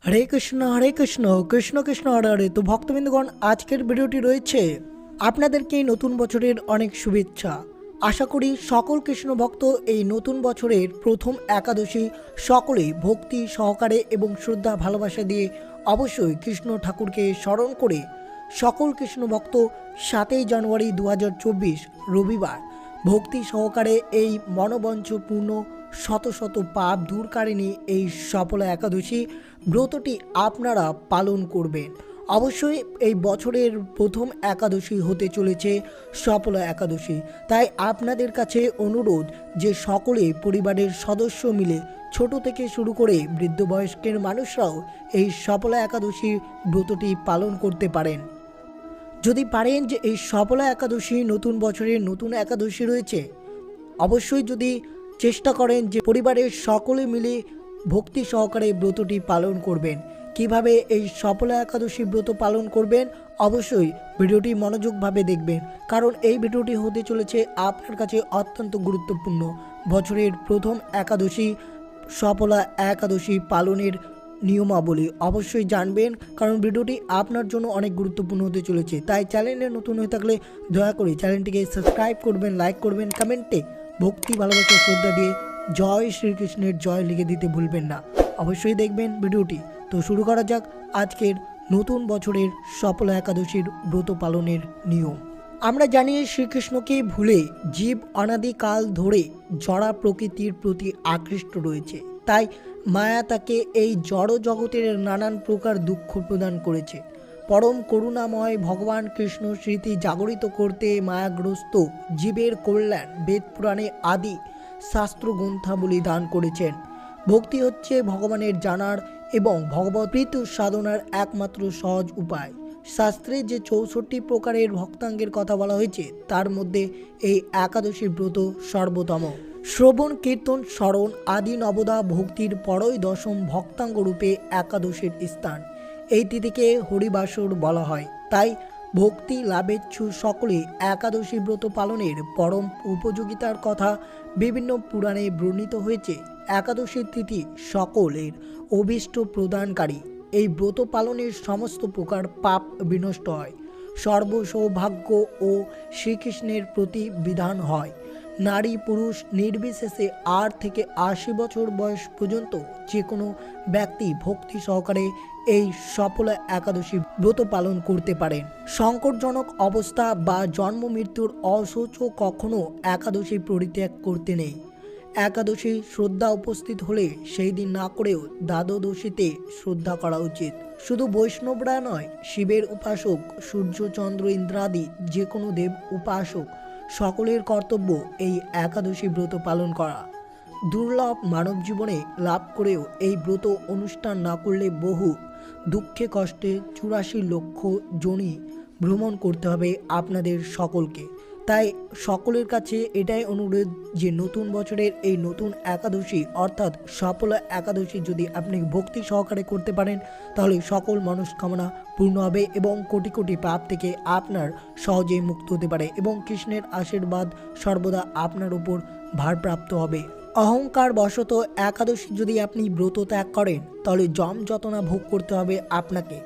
হরে কৃষ্ণ কৃষ্ণ কৃষ্ণ হরে হরে। তো ভক্তবৃন্দগণ, আজকের ভিডিওটি রয়েছে আপনাদেরকে নতুন বছরের অনেক শুভেচ্ছা। আশা করি সকল কৃষ্ণ ভক্ত এই নতুন বছরের প্রথম একাদশী সকলেই ভক্তি সহকারে এবং শ্রদ্ধা ভালোবাসা দিয়ে অবশ্যই কৃষ্ণ ঠাকুরকে স্মরণ করে সকল কৃষ্ণ ভক্ত 7ই জানুয়ারি 2024 রবিবার ভক্তি সহকারে এই মনোবাঞ্ছপূর্ণ শত শত পাপ দূরকারিণী এই সফলা একাদশী ব্রতটি আপনারা পালন করবেন। অবশ্যই এই বছরের প্রথম একাদশী হতে চলেছে সফলা একাদশী, তাই আপনাদের কাছে অনুরোধ যে সকলে পরিবারের সদস্য মিলে ছোট থেকে শুরু করে বৃদ্ধ বয়স্কের মানুষরাও এই সফলা একাদশী ব্রতটি পালন করতে পারেন। যদি পারেন যে এই সফলা একাদশী নতুন বছরের নতুন একাদশী রয়েছে, অবশ্যই যদি চেষ্টা করেন যে পরিবারের সকলে মিলে ভক্তি সহকারে ব্রতটি পালন করবেন। কিভাবে এই সফলা একাদশী ব্রত পালন করবেন অবশ্যই ভিডিওটি মনোযোগভাবে দেখবেন, কারণ এই ভিডিওটি হতে চলেছে আপনার কাছে অত্যন্ত গুরুত্বপূর্ণ। বছরের প্রথম একাদশী সফলা একাদশী পালনের নিয়মাবলী অবশ্যই জানবেন, কারণ ভিডিওটি আপনার জন্য অনেক গুরুত্বপূর্ণ হতে চলেছে। তাই চ্যানেলে নতুন হয়ে থাকলে দয়া করে চ্যানেলটিকে সাবস্ক্রাইব করবেন, লাইক করবেন, কমেন্টে ভক্তি ভালোবাসা শ্রদ্ধা দিয়ে জয় শ্রীকৃষ্ণের জয় লিখে দিতে ভুলবেন না। অবশ্যই দেখবেন ভিডিওটি। তো শুরু করা যাক আজকের নতুন বছরের সফলা একাদশীর ব্রত পালনের নিয়ম। আমরা জানি শ্রীকৃষ্ণকে ভুলে জীব অনাদিকাল ধরে জড়া প্রকৃতির প্রতি আকৃষ্ট রয়েছে, তাই মায়া তাকে এই জড় জগতের নানান প্রকার দুঃখ প্রদান করেছে। পরম করুণাময় ভগবান কৃষ্ণ স্মৃতি জাগরিত করতে মায়াগ্রস্ত জীবের কল্যাণ বেদ পুরাণে আদি শাস্ত্র গ্রন্থাবলী দান করেছেন। ভক্তি হচ্ছে ভগবানের জানার এবং ভগবৎ প্রীতি সাধনার একমাত্র সহজ উপায়। শাস্ত্রে যে 64 প্রকারের ভক্তাঙ্গের কথা বলা হয়েছে তার মধ্যে এই একাদশী ব্রত সর্বোত্তম। শ্রবণ কীর্তন স্মরণ আদি নবদা ভক্তির পরই দশম ভক্তাঙ্গ রূপে একাদশীর স্থান। এই তিথিকে হরিবাসর বলা হয়, তাই ভক্তি লাভেচ্ছু সকলে একাদশী ব্রত পালনের পরম উপযোগিতার কথা বিভিন্ন পুরাণে বর্ণিত হয়েছে। একাদশীর তিথি সকলের অভীষ্ট প্রদানকারী। এই ব্রত পালনের সমস্ত প্রকার পাপ বিনষ্ট হয়, সর্বসৌভাগ্য ও শ্রীকৃষ্ণের প্রতি বিধান হয়। নারী পুরুষ নির্বিশেষে 8 থেকে 80 বছর বয়স পর্যন্ত যে কোনো ব্যক্তি ভক্তি সহকারে এই সফলা একাদশী ব্রত পালন করতে পারেন। সংকটজনক অবস্থা বা জন্ম মৃত্যুর অসহ্য কখনো একাদশী পরিত্যাগ করতে নেই। একাদশী শ্রদ্ধা উপস্থিত হলে সেই দিন না করেও দ্বাদশীতে শ্রদ্ধা করা উচিত। শুধু বৈষ্ণবরা নয়, শিবের উপাসক, সূর্য চন্দ্র ইন্দ্রাদি যে কোনো দেব উপাসক সকলের কর্তব্য এই একাদশী ব্রত পালন করা। দুর্লভ মানব জীবনে লাভ করেও এই ব্রত অনুষ্ঠান না করলে বহু দুঃখে কষ্টে 84 লক্ষ যোনি ভ্রমণ করতে হবে আপনাদের সকলকে। তাই সকলের কাছে এটাই অনুরোধ যে নতুন বছরের এই নতুন একাদশী অর্থাৎ সফলা একাদশী যদি আপনি ভক্তি সহকারে করতে পারেন তাহলে সকল মনস্কামনা পূর্ণ হবে এবং কোটি কোটি পাপ থেকে আপনার সহজেই মুক্ত হতে পারে এবং কৃষ্ণের আশীর্বাদ সর্বদা আপনার উপর ভারপ্রাপ্ত হবে। অহংকার বশত একাদশী যদি আপনি ব্রত ত্যাগ করেন তাহলে যম যতনা ভোগ করতে হবে আপনাকে।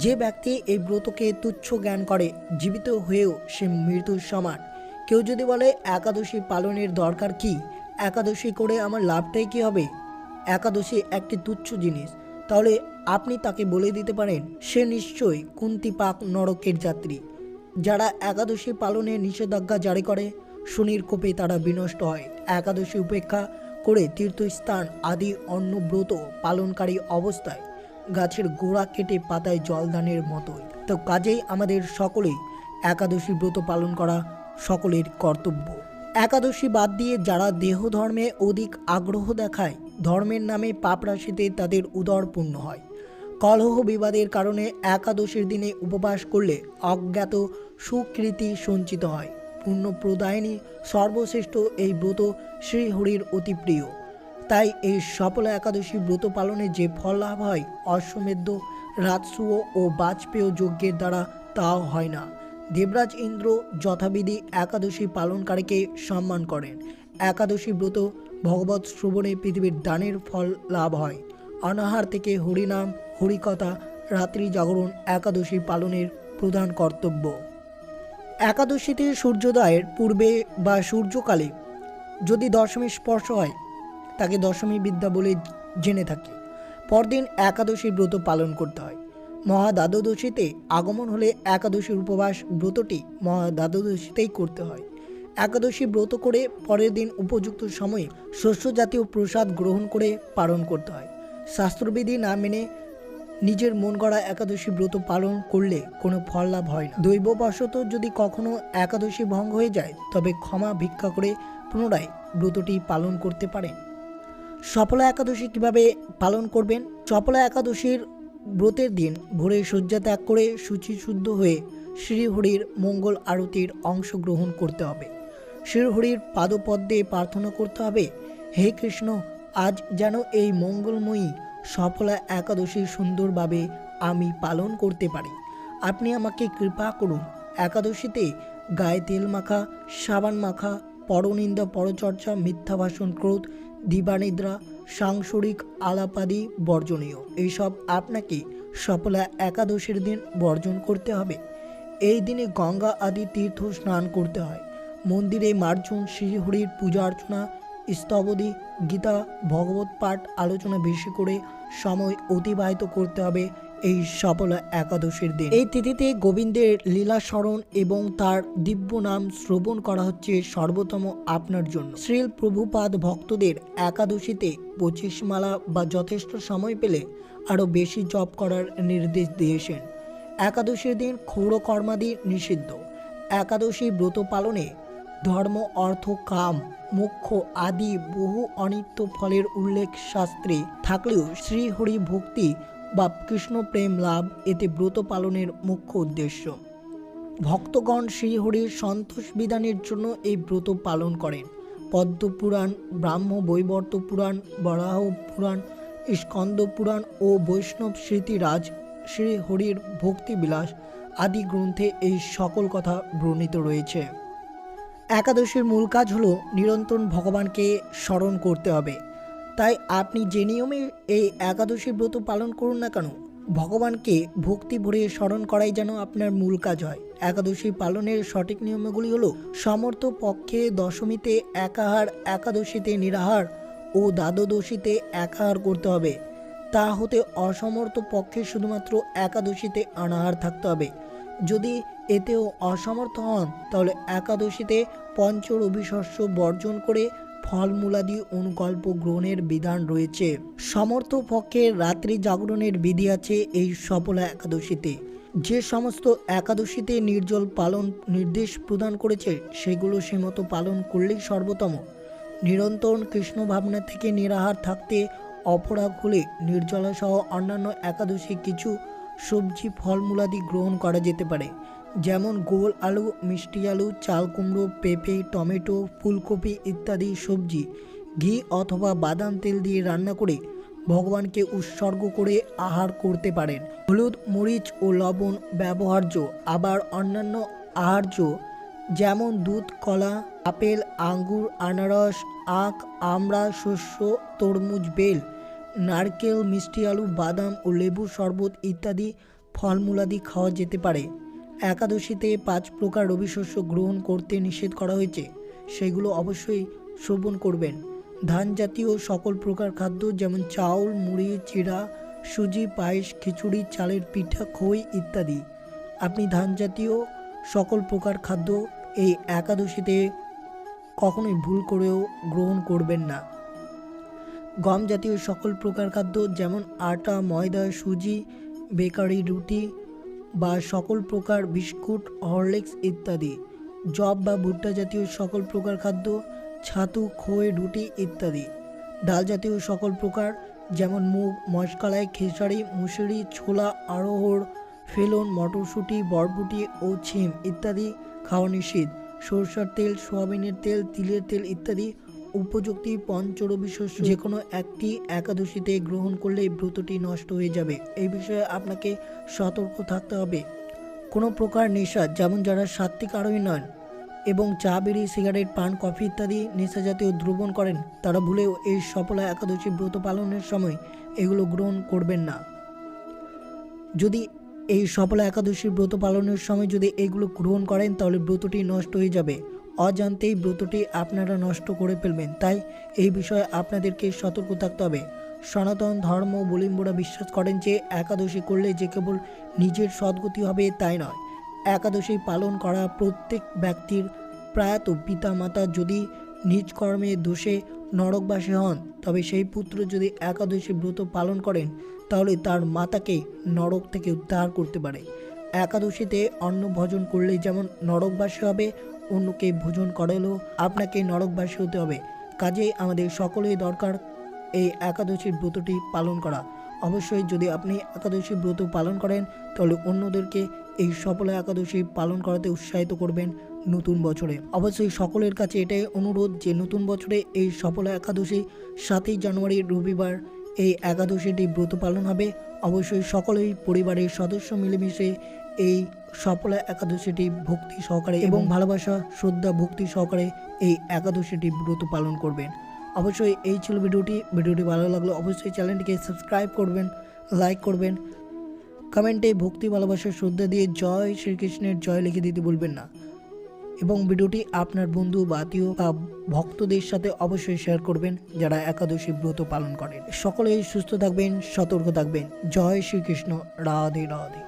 যে ব্যক্তি এই ব্রতকে তুচ্ছ জ্ঞান করে জীবিত হয়েও সে মৃত্যুর সমান। কেউ যদি বলে একাদশী পালনের দরকার কি, একাদশী করে আমার লাভটাই কি হবে, একাদশী একটি তুচ্ছ জিনিস, তাহলে আপনি তাকে বলে দিতে পারেন সে নিশ্চয়ই কুন্তিপাক নরকের যাত্রী। যারা একাদশী পালনের নিষেধাজ্ঞা জারি করে শনির কোপে তারা বিনষ্ট হয়। একাদশী উপেক্ষা করে তীর্থস্থান আদি অন্য ব্রত পালনকারী অবস্থায় গাছের গোড়া কেটে পাতায় জলদানের মতোই। তো কাজেই আমাদের সকলেই একাদশী ব্রত পালন করা সকলের কর্তব্য। একাদশী বাদ দিয়ে যারা দেহ ধর্মে অধিক আগ্রহ দেখায় ধর্মের নামে পাপ রাশিতে তাদের উদর পূর্ণ হয়। কলহ বিবাদের কারণে একাদশীর দিনে উপবাস করলে অজ্ঞাত সুকৃতি সঞ্চিত হয়। পুণ্য প্রদায়নী সর্বশ্রেষ্ঠ এই ব্রত শ্রীহরির অতি প্রিয়। তাই এই সফলা একাদশী ব্রত পালনে যে ফল লাভ হয় অশ্বমেধ রাজসূয় ও বাজপেয় যজ্ঞের দ্বারা তাও হয় না। দেবরাজ ইন্দ্র যথাবিধি একাদশী পালনকারীকে সম্মান করেন। একাদশী ব্রত ভগবৎ শ্রবণে পৃথিবীর দানের ফল লাভ হয়। অনাহার থেকে হরিনাম হরিকথা, রাত্রি জাগরণ একাদশী পালনের প্রধান কর্তব্য। একাদশীতে সূর্যোদয়ের পূর্বে বা সূর্যকালে যদি দশমী স্পর্শ হয় তাকে দশমী বিদ্যা বলে জেনে থাকি। পরদিন একাদশী ব্রত পালন করতে হয়। মহাদ্বাদশীতে আগমন হলে একাদশীর উপবাস ব্রতটি মহাদ্বাদশীতেই করতে হয়। একাদশী ব্রত করে পরের দিন উপযুক্ত সময়ে শস্য জাতীয় প্রসাদ গ্রহণ করে পালন করতে হয়। শাস্ত্রবিধি না মেনে নিজের মন গড়া একাদশী ব্রত পালন করলে কোনো ফল লাভ হয় না। দৈববশত যদি কখনো একাদশী ভঙ্গ হয়ে যায় তবে ক্ষমা ভিক্ষা করে পুনরায় ব্রতটি পালন করতে পারেন। সফলা একাদশী কিভাবে পালন করবেন? সফলা একাদশীর ব্রতের দিন ভোরে শয্যা ত্যাগ করে শুচিশুদ্ধ হয়ে শ্রীহরির মঙ্গল আরতির অংশগ্রহণ করতে হবে। শ্রীহরির পাদপদ্মে প্রার্থনা করতে হবে, হে কৃষ্ণ, আজ যেন এই মঙ্গলময়ী সফলা একাদশী সুন্দরভাবে আমি পালন করতে পারি। আপনি আমাকে কৃপা করুন। একাদশীতে গায়ে তেল মাখা, সাবান মাখা, পরনিন্দা, পরচর্চা, মিথ্যা ভাষণ, ক্রোধ, দিবানিদ্রা, সাংসারিক আলাপাদি বর্জনীয়। এইসব আপনাকে সফলা একাদশীর দিন বর্জন করতে হবে। এই দিনে গঙ্গা আদি তীর্থ স্নান করতে হয়। মন্দিরে মার্জন, শ্রীহরির পূজা অর্চনা, স্তবদি, গীতা, ভগবত পাঠ, আলোচনা বেশি করে সময় অতিবাহিত করতে হবে এই সফলা একাদশীর দিন। এই তিথিতে গোবিন্দের লীলা স্মরণ এবং তার দিব্য নাম শ্রবণ করা হচ্ছে সর্বোত্তম আপনার জন্য। শ্রীল প্রভুপাদ ভক্তদের একাদশীতে 25 মালা বা যথেষ্ট সময় পেলে আরও বেশি জপ করার নির্দেশ দিয়েছেন। একাদশীর দিন ক্ষৌর কর্মাদি নিষিদ্ধ। একাদশী ব্রত পালনে ধর্ম, অর্থ, কাম, মোক্ষ আদি বহু অনিত্য ফলের উল্লেখ শাস্ত্রে থাকলেও শ্রীহরি ভক্তি বা কৃষ্ণ প্রেম লাভ এতে ব্রত পালনের মুখ্য উদ্দেশ্য। ভক্তগণ শ্রীহরির সন্তোষ বিধানের জন্য এই ব্রত পালন করেন। পদ্ম পুরাণ, ব্রাহ্ম বৈবর্ত পুরাণ, বরাহ পুরাণ, স্কন্দ পুরাণ ও বৈষ্ণব স্মৃতিরাজ শ্রীহরির ভক্তিবিলাস আদি গ্রন্থে এই সকল কথা বর্ণিত রয়েছে। একাদশীর মূল কাজ হলো নিরন্তর ভগবানকে স্মরণ করতে হবে। তাই আপনি যে নিয়মে এই একাদশী ব্রত পালন করুন না কেন, ভগবানকে ভক্তি ভরে স্মরণ করাই যেন আপনার মূল কাজ হয়। একাদশী পালনের সঠিক নিয়মগুলি হলো সমর্থ পক্ষে দশমীতে একাহার, একাদশীতে নিরাহার ও দ্বাদশীতে একাহার করতে হবে। তা হতে অসমর্থ পক্ষে শুধুমাত্র একাদশীতে অনাহার থাকতে হবে। যদি এতেও অসমর্থ হন তাহলে একাদশীতে পঞ্চরবি শস্য বর্জন করে ফলমূলাদি অনুকল্প গ্রহণের বিধান রয়েছে। সমর্থ পক্ষে রাত্রি জাগরণের বিধি আছে এই সফলা একাদশীতে। যে সমস্ত একাদশীতে নির্জল পালন নির্দেশ প্রদান করেছে সেগুলো সেমতো পালন করলেই সর্বোত্তম। নিরন্তর কৃষ্ণ ভাবনা থেকে নিরাহার থাকতে অপরাগ হলে নির্জলা সহ অন্যান্য একাদশী কিছু সবজি ফলমূলাদি গ্রহণ করা যেতে পারে, যেমন গোল আলু, মিষ্টি আলু, চাল কুমড়ো, পেঁপে, টমেটো, ফুলকপি ইত্যাদি সবজি ঘি অথবা বাদাম তেল দিয়ে রান্না করে ভগবানকে উৎসর্গ করে আহার করতে পারেন। হলুদ, মরিচ ও লবণ ব্যবহার্য। আবার অন্যান্য আহার্য যেমন দুধ, কলা, আপেল, আঙ্গুর, আনারস, আখ, আমড়া, শস্য, তরমুজ, বেল, নারকেল, মিষ্টি আলু, বাদাম ও লেবু শরবত ইত্যাদি ফলমূলাদি খাওয়া যেতে পারে। একাদশীতে 5 প্রকার রবি শস্য গ্রহণ করতে নিষেধ করা হয়েছে, সেগুলো অবশ্যই শ্রবণ করবেন। ধান জাতীয় সকল প্রকার খাদ্য যেমন চাউল, মুড়ি, চিড়া, সুজি, পায়েস, খিচুড়ি, চালের পিঠা, খই ইত্যাদি। আপনি ধান জাতীয় সকল প্রকার খাদ্য এই একাদশীতে কখনোই ভুল করেও গ্রহণ করবেন না। গম জাতীয় সকল প্রকার খাদ্য যেমন আটা, ময়দা, সুজি, বেকারি, রুটি বা সকল প্রকার বিস্কুট, হরলিক্স ইত্যাদি। জব বা ভুট্টা জাতীয় সকল প্রকার খাদ্য, ছাতু, খই, রুটি ইত্যাদি। ডাল জাতীয় সকল প্রকার যেমন মুগ, মশকালাই, খেসারি, মুসুরি, ছোলা, অড়হর, ফেলন, মটরশুঁটি, বরবটি ও ছিম ইত্যাদি খাওয়া নিষিদ্ধ। সরষের তেল, সোয়াবিনের তেল, তিলের তেল ইত্যাদি উপযুক্ত পঞ্চরবি শস্য যে কোনো একটি একাদশীতে গ্রহণ করলে ব্রতটি নষ্ট হয়ে যাবে। এই বিষয়ে আপনাকে সতর্ক থাকতে হবে। কোনো প্রকার নেশা যেমন যারা সাত্ত্বিক আরোহী নন এবং চা, বিড়ি, সিগারেট, পান, কফি ইত্যাদি নেশা জাতীয় দ্রবণ করেন তারা ভুলেও এই সফলা একাদশী ব্রত পালনের সময় এগুলো গ্রহণ করবেন না। যদি এই সফলা একাদশীর ব্রত পালনের সময় যদি এগুলো গ্রহণ করেন তাহলে ব্রতটি নষ্ট হয়ে যাবে, অজান্তেই ব্রতটি আপনারা নষ্ট করে ফেলবেন। তাই এই বিষয়ে আপনাদেরকে সতর্ক থাকতে হবে। সনাতন ধর্মাবলম্বীরা বিশ্বাস করেন যে একাদশী করলে যে কেবল নিজের সদ্গতি হবে তাই নয়, একাদশী পালন করা প্রত্যেক ব্যক্তির প্রয়াত পিতা মাতা যদি নিজ কর্মে দোষে নরকবাসী হন, তবে সেই পুত্র যদি একাদশী ব্রত পালন করেন তাহলে তার মাতাকে নরক থেকে উদ্ধার করতে পারে। একাদশীতে অন্ন ভোজন করলে যেমন নরকবাসী হবে, অন্যকে ভোজন করালেও আপনাকে নরকবাসী হতে হবে। কাজেই আমাদের সকলেই দরকার এই একাদশীর ব্রতটি পালন করা। অবশ্যই যদি আপনি একাদশী ব্রত পালন করেন তাহলে অন্যদেরকে এই সফলা একাদশী পালন করাতে উৎসাহিত করবেন নতুন বছরে। অবশ্যই সকলের কাছে এটাই অনুরোধ যে নতুন বছরে এই সফলা একাদশী 7ই জানুয়ারি রবিবার এই একাদশীটি ব্রত পালন হবে। অবশ্যই সকলেই পরিবারের সদস্য মিলেমিশে এই সফলা একাদশীটি ভক্তি সহকারে এবং ভালোবাসা শ্রদ্ধা ভক্তি সহকারে এই একাদশীটি ব্রত পালন করবেন। অবশ্যই এই ছিল ভিডিওটি ভালো লাগলো অবশ্যই চ্যানেলটিকে সাবস্ক্রাইব করবেন, লাইক করবেন, কমেন্টে ভক্তি ভালোবাসা শ্রদ্ধা দিয়ে জয় শ্রীকৃষ্ণের জয় লিখে দিতে ভুলবেন না এবং ভিডিওটি আপনার বন্ধু বা আত্মীয় বা ভক্তদের সাথে অবশ্যই শেয়ার করবেন যারা একাদশী ব্রত পালন করেন। সকলেই সুস্থ থাকবেন, সতর্ক থাকবেন। জয় শ্রীকৃষ্ণ। রাধে রাধে।